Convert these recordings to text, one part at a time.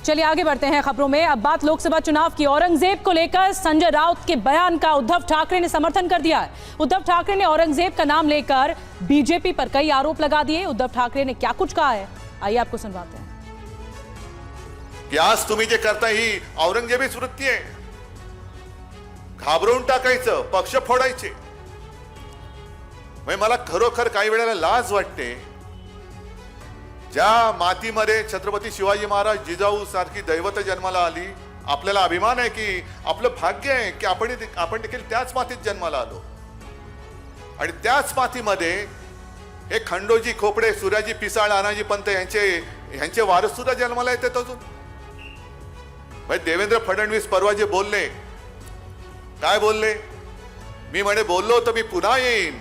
चलिए आगे बढ़ते हैं खबरों में। अब बात लोकसभा चुनाव की। औरंगजेब को लेकर संजय राउत के बयान का उद्धव ठाकरे ने समर्थन कर दिया है। उद्धव ठाकरे ने औरंगजेब का नाम लेकर बीजेपी पर कई आरोप लगा दिए। उद्धव ठाकरे ने क्या कुछ कहा है, आइए आपको सुनवाते हैं। की आज तुम्ही जे करता ही औरंगजेबीच वृत्ती आहे, घाबरवून टाकायचं, पक्ष फोडायचे। मला खरोखर काही वेळेला लाज वाटते, ज्या मातीमध्ये छत्रपती शिवाजी महाराज जिजाऊ सारखी दैवत जन्माला आली, आपल्याला अभिमान आहे की आपलं भाग्य आहे की आपण देखील त्याच मातीत जन्माला आलो आणि त्याच मातीमध्ये हे खंडोजी खोपडे, सूर्याजी पिसाळ, अनाजी पंत यांचे वारस सुद्धा जन्माला येतात अजून। देवेंद्र फडणवीस परवा जे बोलले, काय बोलले? मी म्हणे बोललो तर मी पुन्हा येईन,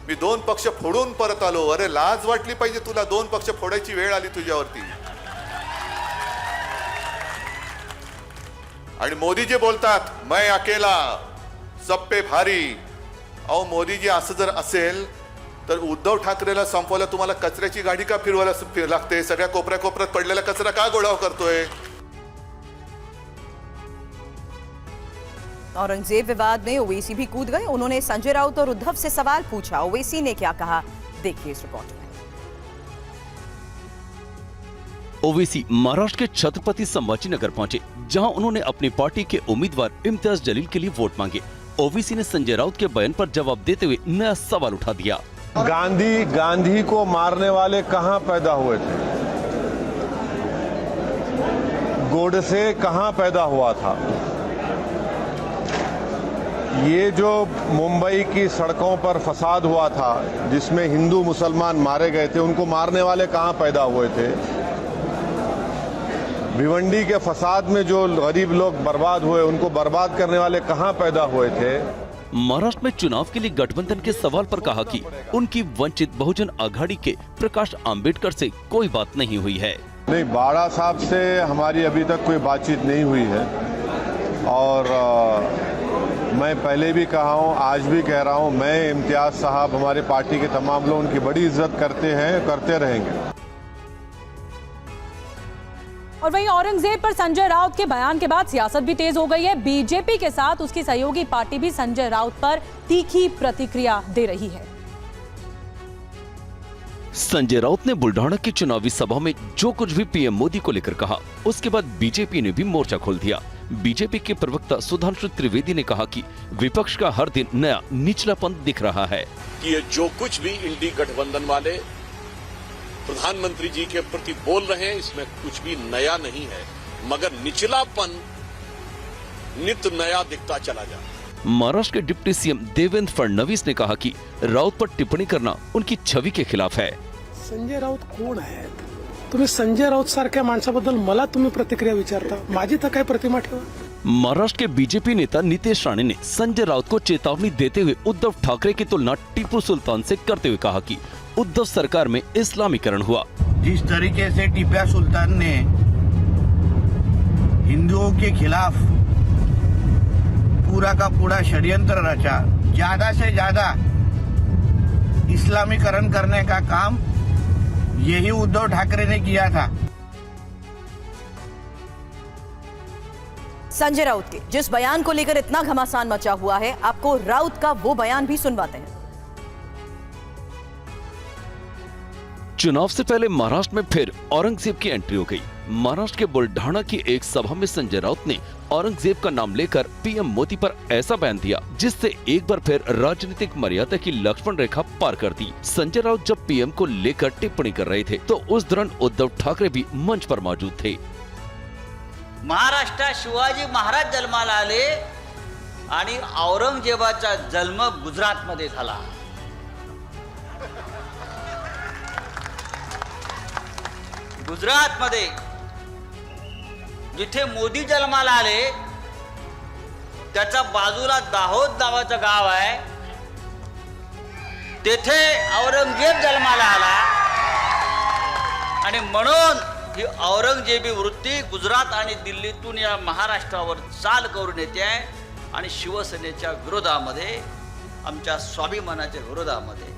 मी 2 पक्ष फोडून परत आलो। अरे लाज वाटली पाहिजे तुला, 2 पक्ष फोडायची वेळ आली तुझ्यावरती। आणि मोदी जे बोलतात मैं अकेला सब पे भारी, अहो मोदीजी असं जर असेल तर उद्धव ठाकरेला संपवायला तुम्हाला कचऱ्याची गाडी का फिरवायला लागते? सगळ्या कोपऱ्यात पडलेला कचरा का गोळा करतोय? औरंगजेब विवाद में ओवैसी भी कूद गए। उन्होंने संजय राउत और उद्धव से सवाल पूछा। ओवैसी ने क्या कहा, देखिए इस रिपोर्ट में। ओवैसी महाराष्ट्र के छत्रपति संभाजीनगर पहुंचे, जहां उन्होंने अपनी पार्टी के उम्मीदवार इम्तियाज जलील के लिए वोट मांगे। ओवैसी ने संजय राउत के बयान पर जवाब देते हुए नया सवाल उठा दिया। गांधी को मारने वाले कहां पैदा हुए थे? गोडसे कहां पैदा हुआ था? ये जो मुंबई की सड़कों पर फसाद हुआ था, जिसमें हिंदू मुसलमान मारे गए थे, उनको मारने वाले कहां पैदा हुए थे? भिवंडी के फसाद में जो गरीब लोग बर्बाद हुए, उनको बर्बाद करने वाले कहां पैदा हुए थे? महाराष्ट्र में चुनाव के लिए गठबंधन के सवाल पर कहा कि उनकी वंचित बहुजन आघाड़ी के प्रकाश आंबेडकर से कोई बात नहीं हुई है। नहीं, बाड़ा साहब से हमारी अभी तक कोई बातचीत नहीं हुई है और मैं पहले भी कहा हूं, आज भी कह रहा हूं, मैं इम्तियाज साहब, हमारे पार्टी के तमाम लोग उनकी बड़ी इज्जत करते हैं, करते रहेंगे। और वहीं औरंगजेब पर संजय राउत के बयान के बाद सियासत भी तेज हो गई है। बीजेपी के साथ उसकी सहयोगी पार्टी भी संजय राउत पर तीखी प्रतिक्रिया दे रही है। संजय राउत ने बुल्ढाना की चुनावी सभा में जो कुछ भी पीएम मोदी को लेकर कहा, उसके बाद बीजेपी ने भी मोर्चा खोल दिया। बीजेपी के प्रवक्ता सुधांशु त्रिवेदी ने कहा कि विपक्ष का हर दिन नया निचलापन दिख रहा है कि ये जो कुछ भी इंडी गठबंधन वाले प्रधानमंत्री जी के प्रति बोल रहे हैं, इसमें कुछ भी नया नहीं है, मगर निचलापन नित नया दिखता चला जाता है। महाराष्ट्र के डिप्टी सीएम देवेंद्र फडणवीस ने कहा कि राउत पर टिप्पणी करना उनकी छवि के खिलाफ है। संजय राउत कोण आहेत? तुम्ही संजय राउत सारख्या माणसाबद्दल मला तुम्ही प्रतिक्रिया विचारता, माझी तर काय प्रतिमा ठेवा। महाराष्ट्र के बीजेपी नेता नीतीश राणे ने संजय राउत को चेतावनी देते हुए उद्धव ठाकरे की तुलना टीपू सुल्तान से करते हुए कहा कि उद्धव सरकार में इस्लामीकरण हुआ। जिस तरीके से टीपू सुल्तान ने हिंदुओं के खिलाफ पूरा का पूरा षड्यंत्र रचा, ज्यादा से ज्यादा इस्लामीकरण करने का काम यही उद्धव ठाकरे ने किया था। संजय राउत के जिस बयान को लेकर इतना घमासान मचा हुआ है, आपको राउत का वो बयान भी सुनवाते हैं। चुनाव से पहले महाराष्ट्र में फिर औरंगजेब की एंट्री हो गई। महाराष्ट्र के बुल्ढाना की एक सभा में संजय राउत ने औरंगजेब का नाम लेकर पीएम मोदी पर ऐसा बयान दिया, जिससे एक बार फिर राजनीतिक मर्यादा की लक्ष्मण रेखा पार कर दी। संजय राउत जब पीएम को लेकर टिप्पणी कर रहे थे, तो उस दौरान उद्धव ठाकरे भी मंच पर मौजूद थे। महाराष्ट्रात शिवाजी महाराज जन्माला आले आणि औरंगजेबाचा जन्म गुजरातमध्ये झाला। गुजरातमध्ये जिथे मोदी जन्माला आले, त्याच्या बाजूला दाहोद नावाचं गाव आहे, तेथे औरंगजेब जन्माला आला आणि म्हणून ही औरंगजेबी वृत्ती गुजरात आणि दिल्लीतून या महाराष्ट्रावर चाल करून येते आहे आणि शिवसेनेच्या विरोधामध्ये, आमच्या स्वाभिमानाच्या विरोधामध्ये